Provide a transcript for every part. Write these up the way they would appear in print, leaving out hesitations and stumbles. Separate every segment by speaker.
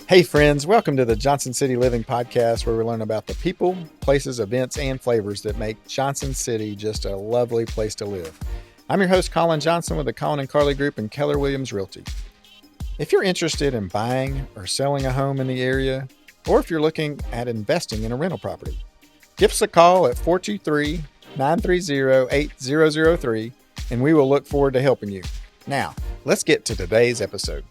Speaker 1: Hey friends, welcome to the Johnson City Living Podcast, where we learn about the people, places, events, and flavors that make Johnson City just a lovely place to live. I'm your host, Colin Johnson, with the Colin and Carly Group and Keller Williams Realty. If you're interested in buying or selling a home in the area, or if you're looking at investing in a rental property, give us a call at 423-930-8003, and we will look forward to helping you. Now, let's get to today's episode.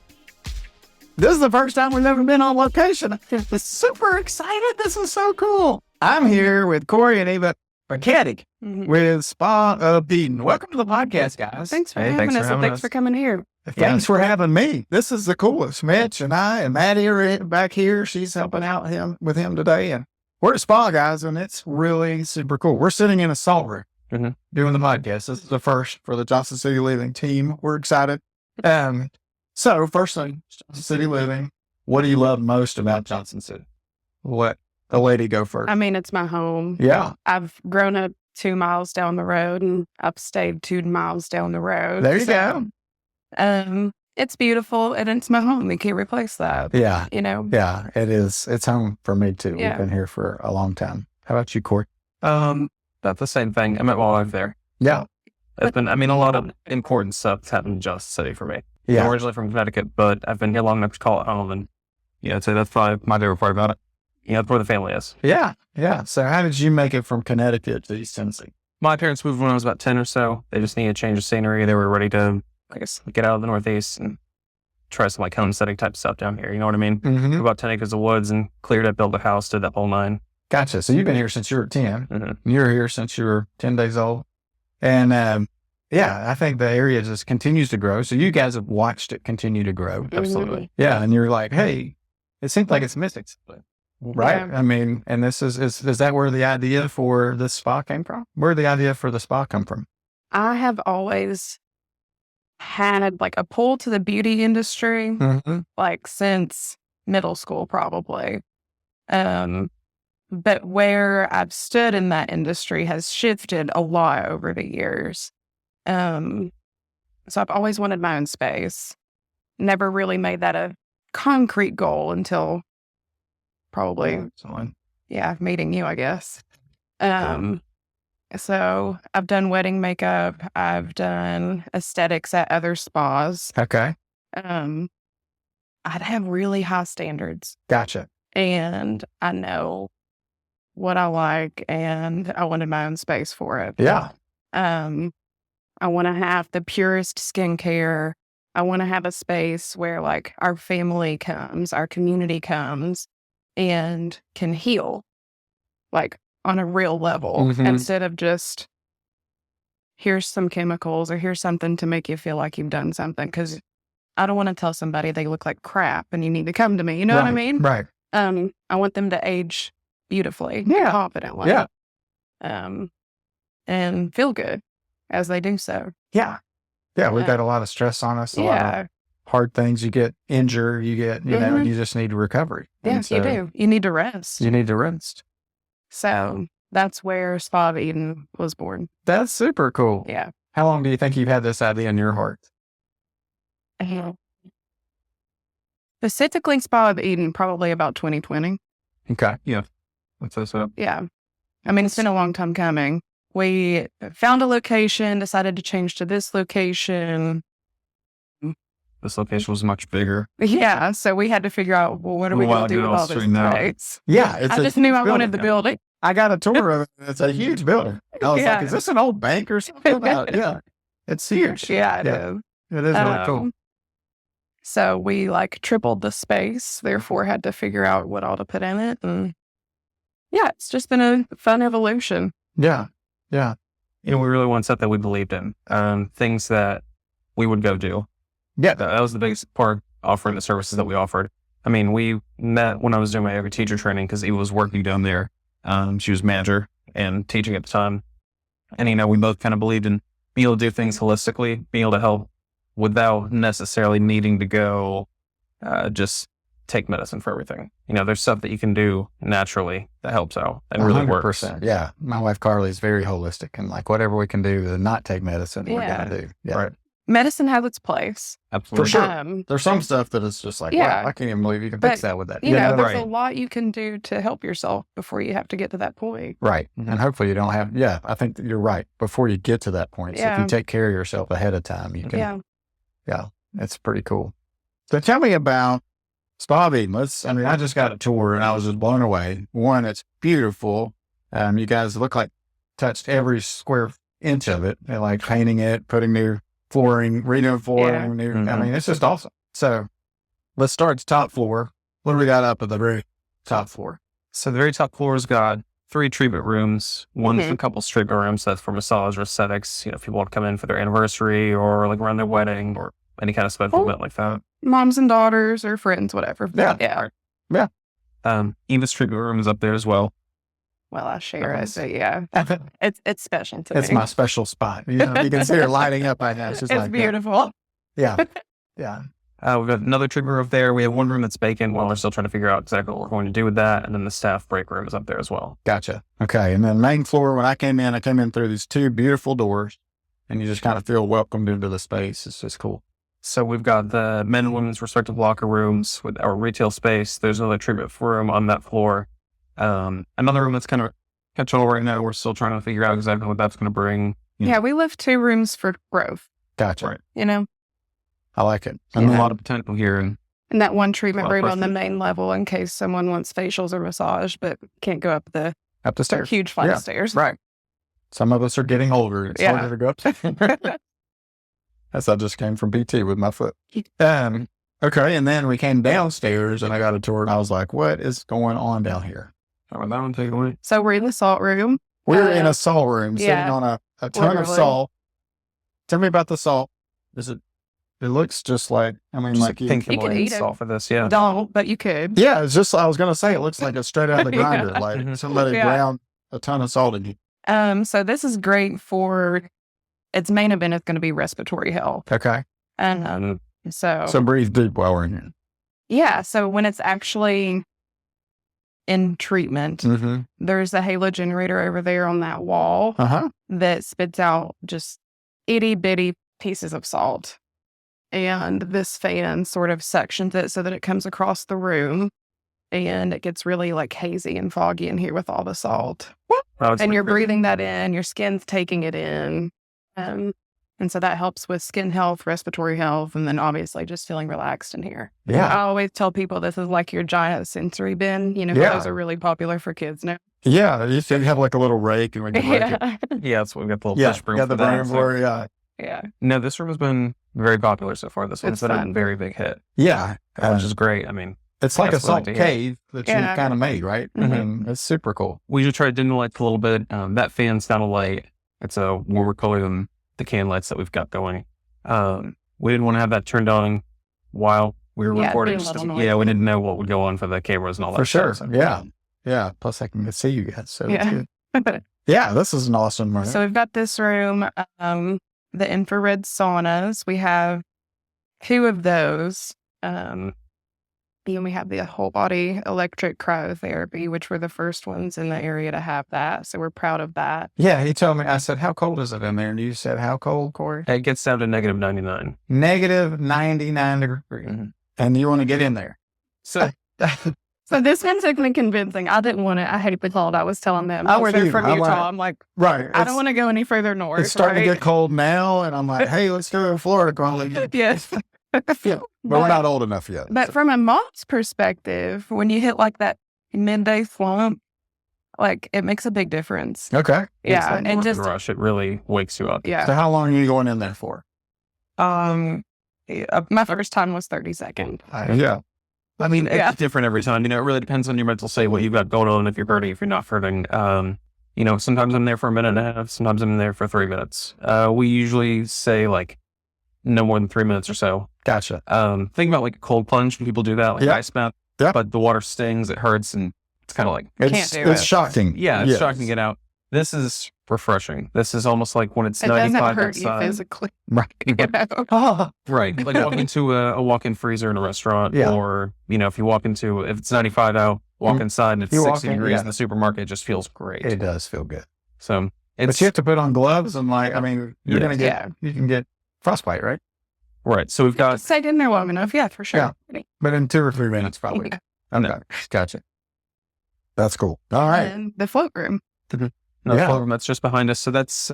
Speaker 2: This is the first time we've ever been on location. I'm super excited. This is so cool. I'm here with Cory and Eva Bachetti with Spa of Eden. Welcome to the podcast, guys.
Speaker 3: Thanks for having us. Thanks for coming here.
Speaker 2: Thanks for having me. This is the coolest. Mitch and I and Maddie are back here. She's helping out with him today. And we're at Spa, guys, and it's really super cool. We're sitting in a salt room doing the podcast. This is the first for the Johnson City Living team. We're excited. So first thing, Johnson City Living, what do you love most about Johnson City? Let the lady go first.
Speaker 3: I mean, it's my home.
Speaker 2: Yeah.
Speaker 3: I've grown up 2 miles down the road and I've stayed 2 miles down the road.
Speaker 2: There you go.
Speaker 3: It's beautiful and it's my home. You can't replace that.
Speaker 2: Yeah.
Speaker 3: You know?
Speaker 2: Yeah, it is. It's home for me too.
Speaker 3: Yeah.
Speaker 2: We've been here for a long time. How about you, Cory?
Speaker 4: About the same thing. I met my wife there.
Speaker 2: Yeah.
Speaker 4: It's been, a lot of important stuff happened in Johnson City for me.
Speaker 2: Yeah.
Speaker 4: I'm originally from Connecticut, but I've been here long enough to call it home. And, I'd say that's probably my favorite part about it. That's where the family is.
Speaker 2: Yeah. Yeah. So how did you make it from Connecticut to East Tennessee?
Speaker 4: My parents moved when I was about 10 or so. They just needed a change of scenery. They were ready to, get out of the Northeast and try some homesteading type stuff down here. You know what I mean?
Speaker 2: Mm-hmm.
Speaker 4: About 10 acres of woods and cleared up, built a house, did that whole 9.
Speaker 2: Gotcha. So you've been here since you were 10.
Speaker 4: Mm-hmm.
Speaker 2: You were here since you were 10 days old. And, I think the area just continues to grow. So you guys have watched it continue to grow.
Speaker 4: Absolutely.
Speaker 2: Yeah. And you're like, hey, it seems like it's missing something. Right.
Speaker 3: Yeah.
Speaker 2: I mean, and this is that where the idea for the spa came from? Where did the idea for the spa come from?
Speaker 3: I have always had a pull to the beauty industry, since middle school, probably. But where I've stood in that industry has shifted a lot over the years. So I've always wanted my own space. Never really made that a concrete goal until probably, meeting you, I guess. So I've done wedding makeup. I've done aesthetics at other spas.
Speaker 2: Okay.
Speaker 3: I'd have really high standards.
Speaker 2: Gotcha.
Speaker 3: And I know what I like, and I wanted my own space for it.
Speaker 2: Yeah.
Speaker 3: I want to have the purest skincare. I want to have a space where our family comes, our community comes and can heal on a real level instead of just here's some chemicals or here's something to make you feel like you've done something. Because I don't want to tell somebody they look like crap and you need to come to me. You know what I mean?
Speaker 2: Right.
Speaker 3: I want them to age beautifully, confidently, and feel good as they do so.
Speaker 2: Yeah. Yeah. We've got a lot of stress on us. A lot of hard things. You get injured. You get, you just need recovery.
Speaker 3: Yeah, you do. You need to rest.
Speaker 2: You need to rest.
Speaker 3: So that's where Spa of Eden was born.
Speaker 2: That's super cool.
Speaker 3: Yeah.
Speaker 2: How long do you think you've had this idea in your heart?
Speaker 3: Specifically Spa of Eden, probably about 2020.
Speaker 2: Okay.
Speaker 4: Yeah. That's so.
Speaker 3: Yeah. I mean, it's been a long time coming. We found a location, decided to change to this location.
Speaker 4: This location was much bigger.
Speaker 3: Yeah. So we had to figure out, what are we going to do with all this space?
Speaker 2: Yeah.
Speaker 3: I just knew I wanted the building.
Speaker 2: I got a tour of it. It's a huge building. I was like, is this an old bank or something? Yeah. It's huge.
Speaker 3: Yeah, it is.
Speaker 2: It is really cool.
Speaker 3: So we tripled the space, therefore had to figure out what all to put in it. And it's just been a fun evolution.
Speaker 2: Yeah. Yeah.
Speaker 4: We really want stuff that we believed in, things that we would go do.
Speaker 2: Yeah.
Speaker 4: That was the biggest part, offering the services that we offered. I mean, we met when I was doing my yoga teacher training because Eva was working down there. She was manager and teaching at the time. And, we both kind of believed in being able to do things holistically, being able to help without necessarily needing to go just take medicine for everything. There's stuff that you can do naturally that helps out and really
Speaker 2: 100%.
Speaker 4: works.
Speaker 2: Yeah. My wife, Carly, is very holistic and whatever we can do to not take medicine, we're going to do. Yeah.
Speaker 4: Right.
Speaker 3: medicine has its place.
Speaker 4: Absolutely.
Speaker 2: For sure. There's some stuff that is just like,
Speaker 3: Yeah.
Speaker 2: wow, I can't even believe you can fix that with that.
Speaker 3: You know, there's
Speaker 4: right.
Speaker 3: a lot you can do to help yourself before you have to get to that point.
Speaker 2: Right. And hopefully you don't have, I think that you're right. Before you get to that point. So if you take care of yourself ahead of time, you can, it's pretty cool. So tell me about Spa of Eden. I just got a tour and I was just blown away. One, it's beautiful. You guys look like touched every square inch of it. They're like painting it, putting new flooring, redoing flooring. I mean, it's just awesome. So let's start at the top floor. What do we got up at the very top floor?
Speaker 4: So the very top floor's got 3 treatment rooms. One's a couples treatment rooms. That's for massage or aesthetics. You know, if people want to come in for their anniversary or like around their wedding or any kind of special event like that.
Speaker 3: Moms and daughters or friends, whatever.
Speaker 2: Yeah.
Speaker 4: Eva's treatment room is up there as well.
Speaker 3: Well, I share it, but it's special to me.
Speaker 2: It's my special spot. You can see her lighting up right now. It's just like
Speaker 3: beautiful.
Speaker 2: Yeah.
Speaker 4: We've got another treatment room up there. We have one room that's vacant while we're still trying to figure out exactly what we're going to do with that. And then the staff break room is up there as well.
Speaker 2: Gotcha. Okay. And then main floor, when I came in through these 2 beautiful doors and you just kind of feel welcomed into the space. It's just cool.
Speaker 4: So we've got the men and women's respective locker rooms with our retail space. There's another treatment room on that floor. Another room that's kind of catch-all right now. We're still trying to figure out exactly what that's going to bring.
Speaker 3: Yeah, we left 2 rooms for growth.
Speaker 2: Gotcha.
Speaker 4: Right.
Speaker 3: You know?
Speaker 2: I like it.
Speaker 4: And a lot of potential here.
Speaker 3: And that one treatment room on the main level in case someone wants facials or massage, but can't go up the
Speaker 2: stairs.
Speaker 3: Huge flight of stairs.
Speaker 2: Right. Some of us are getting older. It's harder to go up. As I just came from PT with my foot. Okay. And then we came downstairs and I got a tour and I was like, what is going on down here?
Speaker 4: That one take away.
Speaker 3: So we're in the salt room.
Speaker 2: We're in a salt room sitting on a ton of salt. Tell me about the salt. It looks just like, like
Speaker 4: pink
Speaker 3: you could eat
Speaker 4: salt
Speaker 3: it.
Speaker 4: for this, yeah.
Speaker 3: Don't, but you could.
Speaker 2: Yeah, it's just, I was going to say, it looks like it's straight out of the grinder. Like somebody ground a ton of salt in you.
Speaker 3: So this is great for, its main event is going to be respiratory health.
Speaker 2: Okay.
Speaker 3: And so
Speaker 2: breathe deep while we're in here.
Speaker 3: Yeah. So when it's actually in treatment, there's a halo generator over there on that wall that spits out just itty bitty pieces of salt. And this fan sort of sections it so that it comes across the room and it gets really like hazy and foggy in here with all the salt. And you're breathing that in, your skin's taking it in. And so that helps with skin health, respiratory health, and then obviously just feeling relaxed in here.
Speaker 2: Yeah.
Speaker 3: I always tell people this is like your giant sensory bin. You know, those are really popular for kids now.
Speaker 2: Yeah. You have like a little rake and we can rake it.
Speaker 4: Yeah, that's what we got the little push broom.
Speaker 2: Yeah, the broom for
Speaker 3: Yeah.
Speaker 4: No, this room has been very popular so far. This one's been a very big hit.
Speaker 2: Yeah.
Speaker 4: Which is great.
Speaker 2: It's like a salt cave that you've kind of made, right? It's super cool.
Speaker 4: We just try to dim the lights a little bit. That fan's down a light. It's a warmer color than the can lights that we've got going. We didn't want to have that turned on while we were recording. We didn't know what would go on for the cameras and all that.
Speaker 2: For sure.
Speaker 4: Stuff,
Speaker 2: Yeah. Plus I can see you guys. So
Speaker 3: yeah.
Speaker 2: Yeah, this is an awesome room.
Speaker 3: So we've got this room, the infrared saunas. We have 2 of those. And we have the whole body electric cryotherapy, which were the first ones in the area to have that. So we're proud of that.
Speaker 2: Yeah, he told me, I said, how cold is it in there? And you said, how cold, Cory?
Speaker 4: It gets down to negative 99.
Speaker 2: Negative 99 degrees. And you want to get in there.
Speaker 3: So this one took me convincing. I didn't want to. I hated the cold. I was telling them. We're there from Utah. I'm like,
Speaker 2: right.
Speaker 3: I don't want to go any further north.
Speaker 2: It's starting to get cold now. And I'm like, hey, let's go to Florida, Colin.
Speaker 3: Yes.
Speaker 2: But we're not old enough yet.
Speaker 3: But from a mom's perspective, when you hit like that midday slump, like it makes a big difference.
Speaker 2: Okay.
Speaker 3: Yeah.
Speaker 4: And just rush, it really wakes you up.
Speaker 3: Yeah.
Speaker 2: So how long are you going in there for?
Speaker 3: My first time was 30 seconds.
Speaker 2: Yeah.
Speaker 4: It's different every time. It really depends on your mental state, what you've got going on, if you're hurting, if you're not hurting. Sometimes I'm there for a minute and a half. Sometimes I'm there for 3 minutes. We usually say like no more than 3 minutes or so.
Speaker 2: Gotcha.
Speaker 4: Think about like a cold plunge when people do that, like ice bath. Yeah. But the water stings, it hurts, and it's kind of like
Speaker 2: it's shocking.
Speaker 4: Yeah, it's shocking to get out. This is refreshing. This is almost like when it's 95
Speaker 3: doesn't hurt
Speaker 4: outside.
Speaker 3: you physically.
Speaker 2: Right.
Speaker 4: Right. Like walking into a walk-in freezer in a restaurant, or if you walk into, if it's 95 out, walk inside and it's 60 degrees in the supermarket, it just feels great.
Speaker 2: It does feel good.
Speaker 4: So
Speaker 2: but you have to put on gloves and you're gonna get you can get frostbite, right?
Speaker 4: Right. So we've got,
Speaker 3: Stayed in there long enough. Yeah, for sure.
Speaker 2: But in 2 or 3 minutes, probably.
Speaker 3: Yeah.
Speaker 2: Okay. Gotcha. That's cool. All right.
Speaker 3: And the float room.
Speaker 4: the
Speaker 2: Yeah.
Speaker 4: float room that's just behind us. So that's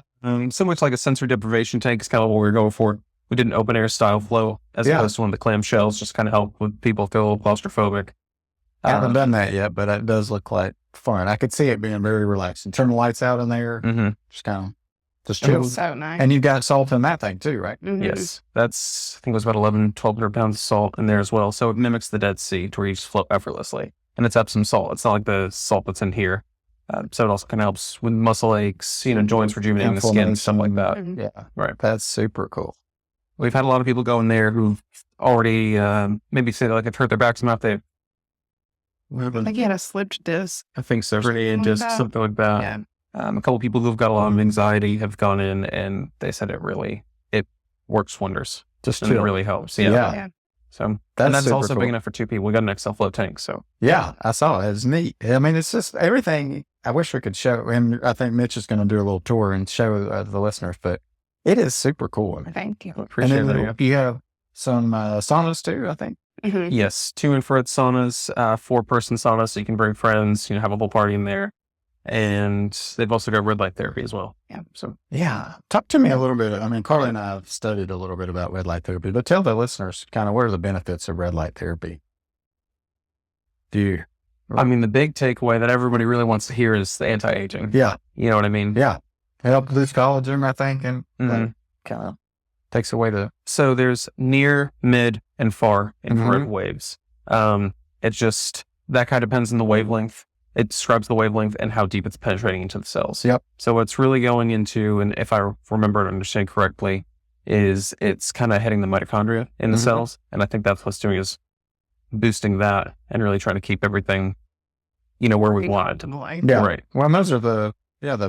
Speaker 4: so much like a sensory deprivation tank is kind of what we were going for. We did an open air style flow as opposed to one of the clam shells, just kind of help with people feel a little claustrophobic.
Speaker 2: I haven't done that yet, but it does look like fun. I could see it being very relaxing. Turn the lights out in there. Just kind of just
Speaker 3: It
Speaker 2: chill.
Speaker 3: was so nice.
Speaker 2: And you got salt in that thing too, right?
Speaker 3: Mhm.
Speaker 4: Yes, that's, I think it was about 1,200 pounds of salt in there as well. So it mimics the Dead Sea to where you just float effortlessly. And it's Epsom salt. It's not like the salt that's in here. So it also kind of helps with muscle aches, joints, rejuvenating the skin, stuff like that.
Speaker 3: Mhm.
Speaker 2: Yeah.
Speaker 4: Right.
Speaker 2: That's super cool.
Speaker 4: We've had a lot of people go in there who've already maybe say like they've hurt their back somehow. They,
Speaker 3: I think he had a slipped disc.
Speaker 4: I think so,
Speaker 3: Something like
Speaker 4: just
Speaker 3: that.
Speaker 4: something like that.
Speaker 3: Yeah.
Speaker 4: A couple people who've got a lot of anxiety have gone in and they said it works wonders.
Speaker 2: Just
Speaker 4: And it
Speaker 2: chill.
Speaker 4: really helps.
Speaker 2: Yeah.
Speaker 3: Yeah.
Speaker 4: So
Speaker 2: That's
Speaker 4: and that's
Speaker 2: super
Speaker 4: also
Speaker 2: cool.
Speaker 4: big enough for 2 people. We got an XL float tank. So
Speaker 2: Yeah, I saw it. It's neat. I mean, it's just everything. I wish we could show, and I think Mitch is going to do a little tour and show the listeners, but it is super cool.
Speaker 3: Thank you.
Speaker 4: appreciate
Speaker 2: and then
Speaker 4: that.
Speaker 2: you have some saunas too, I think.
Speaker 3: Mhm.
Speaker 4: Yes, 2 infrared saunas, 4-person saunas, so you can bring friends, have a whole party in there. And they've also got red light therapy as well.
Speaker 3: Yeah.
Speaker 4: So
Speaker 2: Yeah. Talk to me a little bit. I mean, Carly and I have studied a little bit about red light therapy, but tell the listeners kind of what are the benefits of red light therapy? Do you?
Speaker 4: I mean, the big takeaway that everybody really wants to hear is the anti-aging.
Speaker 2: Yeah.
Speaker 4: You know what I mean?
Speaker 2: Yeah. Help lose collagen, I think, and
Speaker 4: Mhm.
Speaker 2: kind of takes away the.
Speaker 4: So there's near, mid, and far infrared
Speaker 2: Mm-hmm.
Speaker 4: waves. It's just that kind of depends on the wavelength. It describes the wavelength and how deep it's penetrating into the cells.
Speaker 2: Yep.
Speaker 4: So it's really going into, and if I remember and understand correctly, is it's kind of hitting the mitochondria in the
Speaker 2: Mhm.
Speaker 4: cells. And I think that's what's doing is boosting that and really trying to keep everything, where we want it.
Speaker 2: Yeah.
Speaker 4: Right.
Speaker 2: Well, and those are the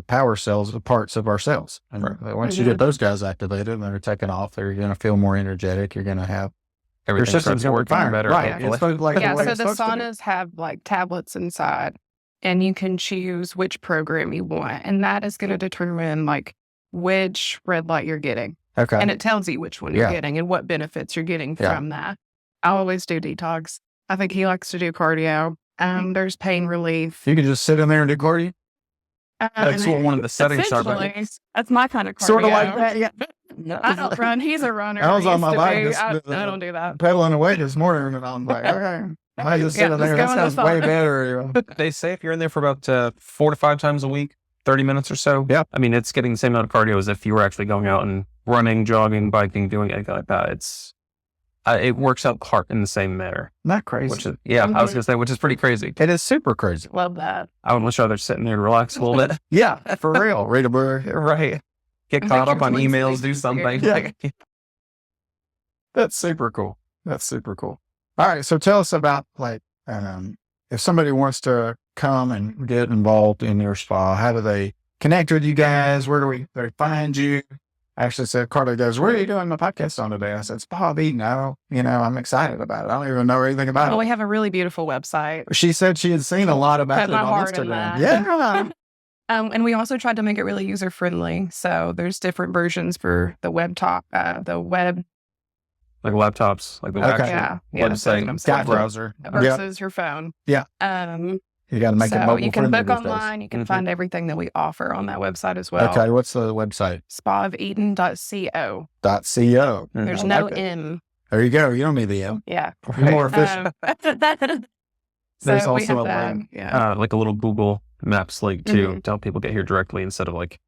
Speaker 2: power cells, the parts of our cells. And
Speaker 4: Right.
Speaker 2: once you get those guys activated, they're taking off. They're going to feel more energetic. You're going to have your
Speaker 4: Everything
Speaker 2: system's
Speaker 4: starts
Speaker 2: going to
Speaker 4: working
Speaker 2: fire
Speaker 4: better.
Speaker 2: Right.
Speaker 4: hopefully.
Speaker 2: It's supposed- like
Speaker 3: Yeah,
Speaker 2: way
Speaker 3: so
Speaker 2: it's
Speaker 3: the
Speaker 2: supposed to be.
Speaker 3: saunas have like tablets inside, and you can choose which program you want, and that is going to determine like which red light you're getting,
Speaker 2: Okay.
Speaker 3: and it tells you which one
Speaker 2: Yeah.
Speaker 3: you're getting and what benefits you're getting
Speaker 2: Yeah.
Speaker 3: from that. I always do detox. I think he likes to do cardio. There's pain relief.
Speaker 2: You can just sit in there and do cardio.
Speaker 4: That's what one of the settings are. but-
Speaker 3: Essentially, that's my kind of cardio.
Speaker 2: Sort of like that. Yeah.
Speaker 3: I don't run. He's a runner.
Speaker 2: I was on
Speaker 3: Used
Speaker 2: my
Speaker 3: to
Speaker 2: bike.
Speaker 3: be.
Speaker 2: This-
Speaker 3: I
Speaker 2: this-
Speaker 3: don't do that.
Speaker 2: Pedaling away this morning, and I'm like, okay, I just sit
Speaker 3: Yeah,
Speaker 2: in there.
Speaker 3: let's
Speaker 2: That
Speaker 3: go in the
Speaker 2: sounds way
Speaker 3: sauna.
Speaker 2: better.
Speaker 4: They say if you're in there for about 4 to 5 times a week, 30 minutes or so.
Speaker 2: Yeah.
Speaker 4: I mean, it's getting the same amount of cardio as if you were actually going out and running, jogging, biking, doing anything like that. It works out heart in the same manner,
Speaker 2: Not crazy.
Speaker 4: which is, I was going to say, which is pretty crazy.
Speaker 2: It is super crazy.
Speaker 3: Love that.
Speaker 4: I would much rather sit in there and relax a little bit.
Speaker 2: Yeah, for real. Read a book.
Speaker 4: Right. Get
Speaker 3: I
Speaker 4: caught
Speaker 3: think
Speaker 4: up on
Speaker 3: your
Speaker 4: emails,
Speaker 3: voice
Speaker 4: do
Speaker 3: is
Speaker 4: something.
Speaker 3: weird.
Speaker 2: Yeah.
Speaker 4: Like,
Speaker 2: That's super cool. That's super cool. All right. So tell us about if somebody wants to come and get involved in your spa, how do they connect with you guys? Where do they find you? I actually said, Carly goes, "What are you doing the podcast on today?" I said, "Spa of Eden." I'm excited about it. I don't even know anything about
Speaker 3: Well,
Speaker 2: it.
Speaker 3: we have a really beautiful website.
Speaker 2: She said she had seen a lot about
Speaker 3: Put
Speaker 2: it
Speaker 3: my
Speaker 2: on
Speaker 3: heart in
Speaker 2: Instagram.
Speaker 3: that.
Speaker 2: Yeah.
Speaker 3: And we also tried to make it really user friendly. So there's different versions for the web
Speaker 4: like laptops, like the
Speaker 2: Okay.
Speaker 4: actual
Speaker 3: yeah, that's what
Speaker 4: website
Speaker 3: I'm saying.
Speaker 2: Got browser. Yeah.
Speaker 3: versus your phone.
Speaker 2: Yeah. You got to make it
Speaker 3: So
Speaker 2: mobile
Speaker 3: you can
Speaker 2: friendly
Speaker 3: book
Speaker 2: these days.
Speaker 3: online. You can
Speaker 4: Mhm.
Speaker 3: find everything that we offer on that website as well.
Speaker 2: Okay. What's the website?
Speaker 3: spaofeden.co.
Speaker 2: .co.
Speaker 3: There's
Speaker 2: I
Speaker 3: no
Speaker 2: like it.
Speaker 3: M.
Speaker 2: There you go. You don't need the M.
Speaker 3: Yeah.
Speaker 2: You're more efficient.
Speaker 4: There's
Speaker 3: So we
Speaker 4: also
Speaker 3: have
Speaker 4: a
Speaker 3: that,
Speaker 4: link,
Speaker 3: yeah.
Speaker 4: like a little Google Maps link too, to help people get here directly instead of like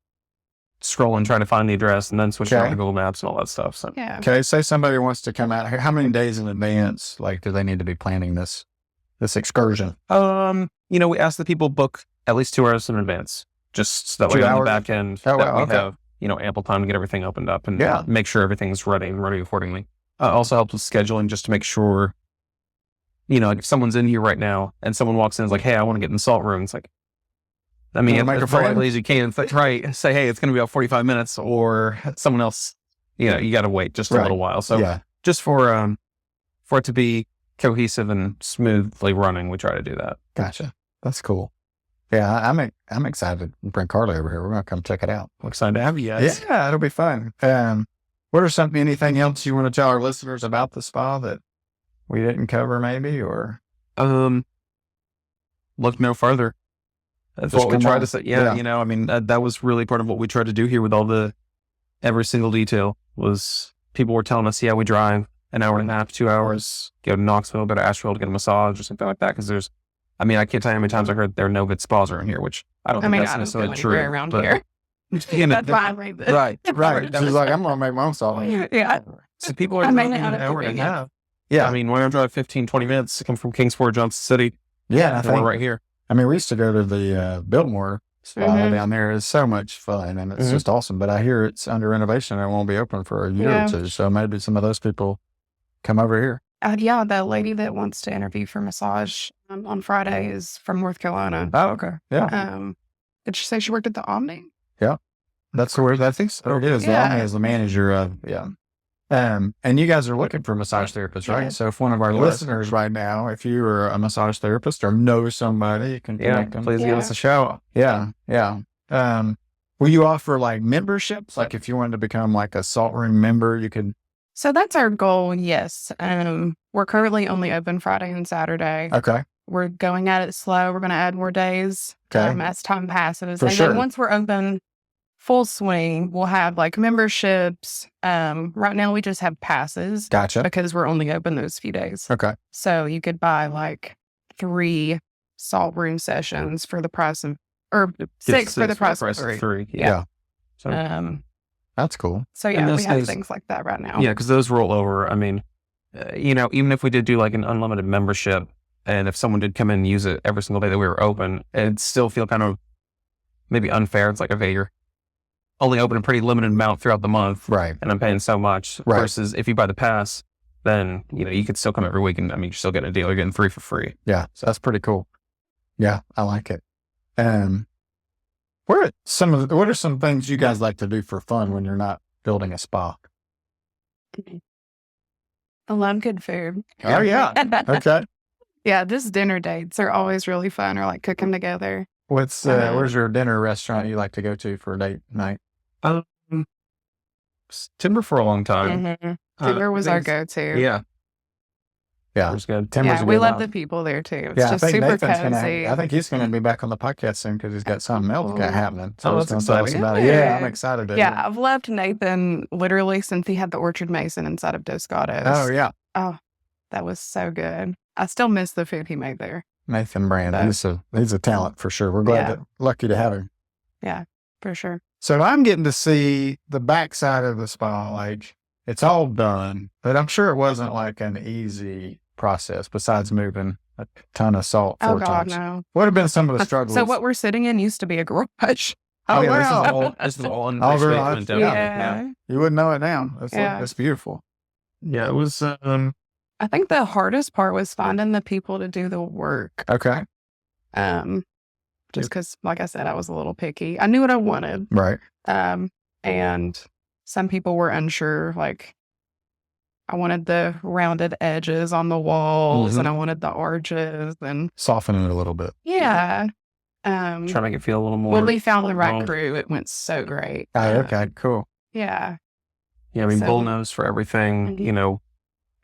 Speaker 4: scrolling, trying to find the address and then switching
Speaker 2: Okay.
Speaker 4: over to Google Maps and all that stuff. So
Speaker 3: Yeah.
Speaker 2: Okay, say somebody wants to come out here. How many days in advance, do they need to be planning this excursion?
Speaker 4: we ask that people book at least 2 hours in advance, just so that
Speaker 2: 2
Speaker 4: way on
Speaker 2: hours?
Speaker 4: the back end
Speaker 2: Oh,
Speaker 4: that
Speaker 2: wow,
Speaker 4: we
Speaker 2: okay.
Speaker 4: have, ample time to get everything opened up and
Speaker 2: Yeah.
Speaker 4: make sure everything's ready accordingly. Also helps with scheduling just to make sure, like if someone's in here right now and someone walks in and is like, "Hey, I want to get in the salt room." It's like, I mean,
Speaker 2: Make a
Speaker 4: as
Speaker 2: friend?
Speaker 4: politely as you can, right? Say, "Hey, it's going to be about 45 minutes," or someone else, you got to wait just a
Speaker 2: Right.
Speaker 4: little while. So
Speaker 2: yeah,
Speaker 4: just for it to be cohesive and smoothly running, we try to do that.
Speaker 2: gotcha. That's cool. Yeah, I'm excited to bring Carly over here. We're gonna come check it out.
Speaker 4: I'm excited to have you guys.
Speaker 2: Yeah, it'll be fun. What are anything else you want to tell our listeners about the spa that we didn't cover maybe, or?
Speaker 4: Look no further. That's what we tried to say. Yeah. I mean, that was really part of what we tried to do here with every single detail was people were telling us, we drive an hour and a half, 2 hours, go to Knoxville, go to Asheville to get a massage or something like that. Cause I can't tell you how many times I heard there are no good spas around here, which I don't think that's necessarily true.
Speaker 3: Around here. That's fine right there.
Speaker 2: Right. She's like, I'm going to make my own spa.
Speaker 3: Yeah.
Speaker 4: So people are driving an hour and a half. Yeah. I mean, we're going to drive 15, 20 minutes to come from Kingsport, Johnson City.
Speaker 2: Yeah.
Speaker 4: We're right here.
Speaker 2: I mean, we used to go to the Biltmore spa down there. It's so much fun and it's just awesome. But I hear it's under renovation and won't be open for a year or two. So maybe some of those people come over here.
Speaker 3: The lady that wants to interview for massage on Friday is from North Carolina.
Speaker 2: Oh, okay. Yeah.
Speaker 3: Did she say she worked at the Omni?
Speaker 2: Yeah. That's where I think so. It is. The Omni is the manager of, and you guys are looking for massage therapists, right? So if one of our listeners right now, if you are a massage therapist or know somebody, you can connect them.
Speaker 4: Please give us a shout.
Speaker 2: Yeah. Will you offer like memberships? Like if you wanted to become like a Salt Room member, you could.
Speaker 3: So that's our goal. Yes. We're currently only open Friday and Saturday.
Speaker 2: Okay.
Speaker 3: We're going at it slow. We're going to add more days as time passes. Then once we're open full swing, we'll have like memberships. Right now we just have passes.
Speaker 2: Gotcha.
Speaker 3: Because we're only open those few days.
Speaker 2: Okay.
Speaker 3: So you could buy like 3 Salt Room sessions for the price of, or 6 for the price of 3.
Speaker 2: Yeah.
Speaker 3: So,
Speaker 2: that's cool.
Speaker 3: So we have things like that right now.
Speaker 4: Yeah, because those roll over. I mean, even if we did do like an unlimited membership, and if someone did come in and use it every single day that we were open, it'd still feel kind of maybe unfair. It's like, okay, you're only open a pretty limited amount throughout the month,
Speaker 2: right?
Speaker 4: And I'm paying so much. Right. Versus if you buy the pass, then you could still come every week, and you're still getting a deal. You're getting 3 for free.
Speaker 2: Yeah, so that's pretty cool. Yeah, I like it. What are some things you guys like to do for fun when you're not building a spa?
Speaker 3: I love good food.
Speaker 2: Oh yeah. Okay.
Speaker 3: Yeah, just dinner dates are always really fun, or like cooking together.
Speaker 2: Where's your dinner restaurant you like to go to for a date night?
Speaker 4: Timber for a long time.
Speaker 3: Timber was our go-to.
Speaker 4: Yeah.
Speaker 2: Yeah,
Speaker 4: it's good.
Speaker 3: We love the people there too. It's just super cozy.
Speaker 2: I think he's going to be back on the podcast soon because he's got something else happening. So
Speaker 4: that's exciting.
Speaker 2: About it. Yeah, I'm excited.
Speaker 3: I've loved Nathan literally since he had the Orchard Mason inside of Dos Gatos.
Speaker 2: Oh yeah.
Speaker 3: Oh, that was so good. I still miss the food he made there.
Speaker 2: Nathan Brand, he's a talent for sure. We're lucky to have him.
Speaker 3: Yeah, for sure.
Speaker 2: So I'm getting to see the backside of the spa. Like it's all done, but I'm sure it wasn't like an easy process besides moving a ton of salt 4 times.
Speaker 3: No.
Speaker 2: What have been some of the struggles?
Speaker 3: So what we're sitting in used to be a garage.
Speaker 2: Oh wow.
Speaker 4: This is all in
Speaker 2: yeah. You wouldn't know it now. It's beautiful.
Speaker 4: Yeah, it was
Speaker 3: I think the hardest part was finding the people to do the work.
Speaker 2: Okay.
Speaker 3: Just because, like I said, I was a little picky. I knew what I wanted.
Speaker 2: Right.
Speaker 3: And some people were unsure. Like, I wanted the rounded edges on the walls, and I wanted the arches, and
Speaker 2: soften it a little bit.
Speaker 3: Yeah.
Speaker 4: Trying to make it feel a little more.
Speaker 3: When we found the right crew, it went so great.
Speaker 2: Oh, okay, cool.
Speaker 3: Yeah.
Speaker 4: Yeah, I mean, bullnose for everything.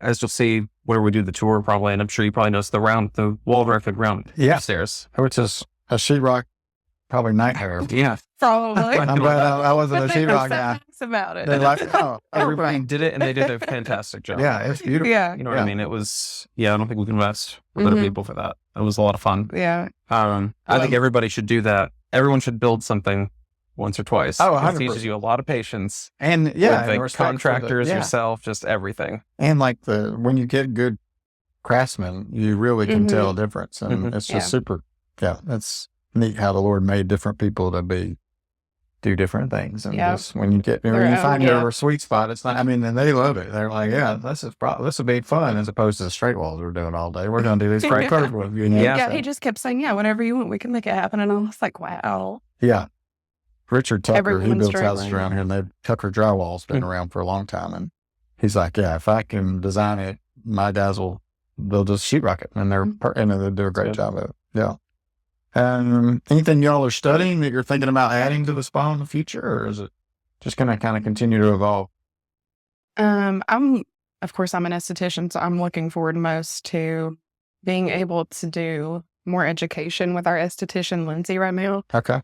Speaker 4: As you'll see where we do the tour, probably, and I'm sure you probably noticed the wall directed round upstairs,
Speaker 2: which is a sheetrock, probably nightmare.
Speaker 4: Yeah,
Speaker 3: probably.
Speaker 2: I'm glad I wasn't a sheetrock guy.
Speaker 3: About it.
Speaker 2: They're like,
Speaker 4: everybody did it, and they did a fantastic job.
Speaker 2: Yeah, it's beautiful.
Speaker 3: Yeah,
Speaker 4: you know what I mean. It was. Yeah, I don't think we can mess with other people for that. It was a lot of fun.
Speaker 3: Yeah.
Speaker 4: I think everybody should do that. Everyone should build something once or twice.
Speaker 2: Oh,
Speaker 4: 100%. It teaches you a lot of patience.
Speaker 2: And
Speaker 4: with contractors, yourself, just everything.
Speaker 2: And like when you get good craftsmen, you really can tell a difference, and it's just super. Yeah, it's neat how the Lord made different people to do different things, and just when you find your sweet spot, it's not. I mean, and they love it. They're like, yeah, this will be fun, as opposed to the straight walls we're doing all day. We're going to do these straight curved ones.
Speaker 3: Yeah, he just kept saying, whatever you want, we can make it happen, and I was like, wow.
Speaker 2: Yeah. Richard Tucker, he builds houses around here, and Tucker Drywall's been around for a long time, and he's like, yeah, if I can design it, my guys they'll just sheetrock it, and they'll do a great job of it. Yeah. Anything y'all are studying that you're thinking about adding to the spa in the future, or is it just going to kind of continue to evolve?
Speaker 3: Of course, I'm an esthetician, so I'm looking forward most to being able to do more education with our esthetician, Lindsay, right now.
Speaker 2: Okay.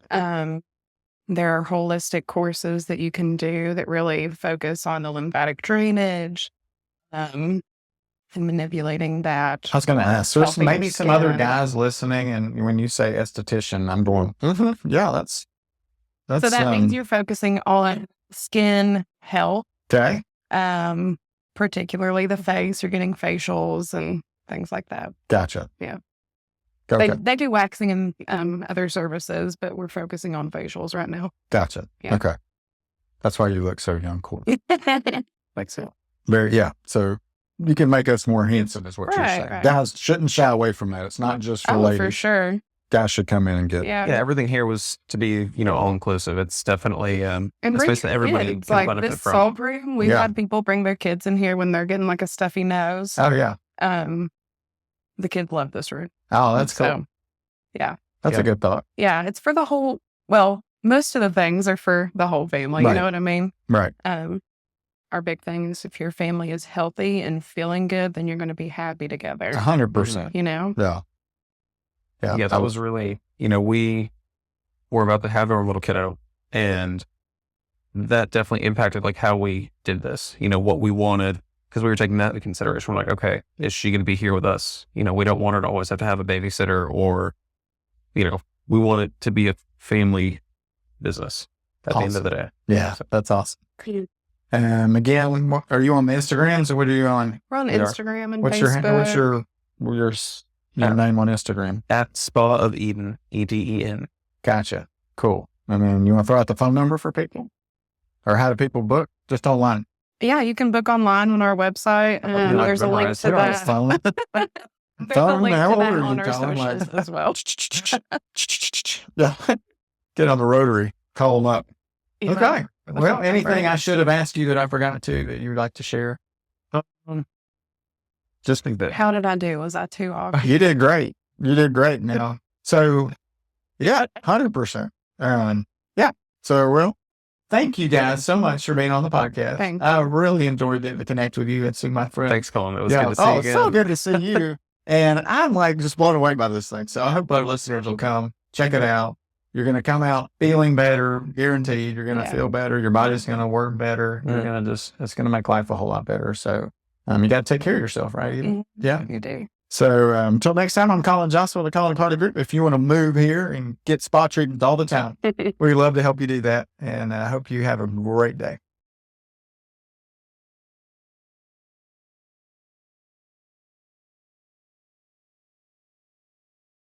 Speaker 3: There are holistic courses that you can do that really focus on the lymphatic drainage, and manipulating that.
Speaker 2: I was going to ask, there's
Speaker 3: helping
Speaker 2: maybe
Speaker 3: your
Speaker 2: some other
Speaker 3: skin.
Speaker 2: guys listening, and when you say esthetician, I'm going, yeah, that's
Speaker 3: So that means you're focusing on skin health,
Speaker 2: okay.
Speaker 3: particularly the face. You're getting facials and things like that.
Speaker 2: Gotcha.
Speaker 3: Yeah.
Speaker 2: Okay.
Speaker 3: They do waxing and other services, but we're focusing on facials right now.
Speaker 2: Gotcha.
Speaker 3: Yeah.
Speaker 2: Okay. That's why you look so young, Cory.
Speaker 3: Like so.
Speaker 2: Yeah. So you can make us more handsome is what you're
Speaker 3: Right,
Speaker 2: saying.
Speaker 3: right.
Speaker 2: Guys shouldn't shy away from that. It's not just for
Speaker 3: Oh,
Speaker 2: ladies.
Speaker 3: for sure.
Speaker 2: Guys should come in and get
Speaker 3: Yeah.
Speaker 4: Yeah, everything here was to be, all inclusive. It's definitely
Speaker 3: And
Speaker 4: a space that everybody
Speaker 3: kids,
Speaker 4: can
Speaker 3: like
Speaker 4: benefit
Speaker 3: this
Speaker 4: from.
Speaker 3: salt room, we've
Speaker 2: Yeah.
Speaker 3: had people bring their kids in here when they're getting like a stuffy nose.
Speaker 2: Oh, yeah.
Speaker 3: The kids love this room.
Speaker 2: Oh, that's cool.
Speaker 3: So, yeah.
Speaker 2: That's
Speaker 4: Yeah.
Speaker 2: a good thought.
Speaker 3: Yeah, it's for the whole, well, most of the things are for the whole family.
Speaker 2: Right.
Speaker 3: You know what I mean?
Speaker 2: Right.
Speaker 3: Our big thing is if your family is healthy and feeling good, then you're going to be happy together.
Speaker 2: 100%.
Speaker 3: You know?
Speaker 2: Yeah.
Speaker 4: Yeah, that was really, we were about to have our little kiddo, and that definitely impacted like how we did this, what we wanted, because we were taking that into consideration. We're like, okay, is she going to be here with us? We don't want her to always have to have a babysitter, or, we want it to be a family business at the end of the day.
Speaker 2: Yeah,
Speaker 4: So-
Speaker 2: that's awesome. Again, are you on the Instagrams or what are you on?
Speaker 3: We're on
Speaker 4: We are.
Speaker 3: Instagram and
Speaker 2: What's
Speaker 3: Facebook.
Speaker 2: your name on Instagram?
Speaker 4: At Spa of Eden, EDEN.
Speaker 2: Gotcha. Cool. And then you want to throw out the phone number for people? Or how do people book? Just online.
Speaker 3: Yeah, you can book online on our website.
Speaker 4: not
Speaker 3: There's a link
Speaker 4: memorized.
Speaker 3: to
Speaker 2: They're on
Speaker 3: that.
Speaker 2: phone.
Speaker 3: There's a
Speaker 2: Phone,
Speaker 3: link to
Speaker 2: how
Speaker 3: that
Speaker 2: old are
Speaker 3: on
Speaker 2: you,
Speaker 3: our
Speaker 2: Colin? Like-
Speaker 3: socials as well.
Speaker 2: Yeah. Get on the rotary. Call them up.
Speaker 3: Yeah.
Speaker 2: Okay.
Speaker 3: The
Speaker 2: Well,
Speaker 3: phone
Speaker 2: anything
Speaker 3: number.
Speaker 2: I should have asked you that I forgot to that you would like to share? Just think that
Speaker 3: How did I do? Was I too awkward?
Speaker 2: you did great. You did great now. So, yeah, 100%. Yeah. So, well, thank you guys so much for being on the podcast.
Speaker 3: Thank
Speaker 2: I really enjoyed it to connect with you and see my friends.
Speaker 4: Thanks, Colin. It was
Speaker 2: Yeah.
Speaker 4: good to see you
Speaker 2: Oh,
Speaker 4: again.
Speaker 2: so good to see you. And I'm like just blown away by this thing. So I hope our listeners will come check it out. You're going to come out feeling better, guaranteed. You're going to
Speaker 3: Yeah.
Speaker 2: feel better. Your body's going to work better. You're going to it's going to make life a whole lot better. So you got to take care of yourself, right?
Speaker 3: Mhm.
Speaker 2: Yeah.
Speaker 3: You do.
Speaker 2: So until next time, I'm Colin Johnson with the Colin Party Group. If you want to move here and get spa treatments all the time, we love to help you do that. And I hope you have a great day.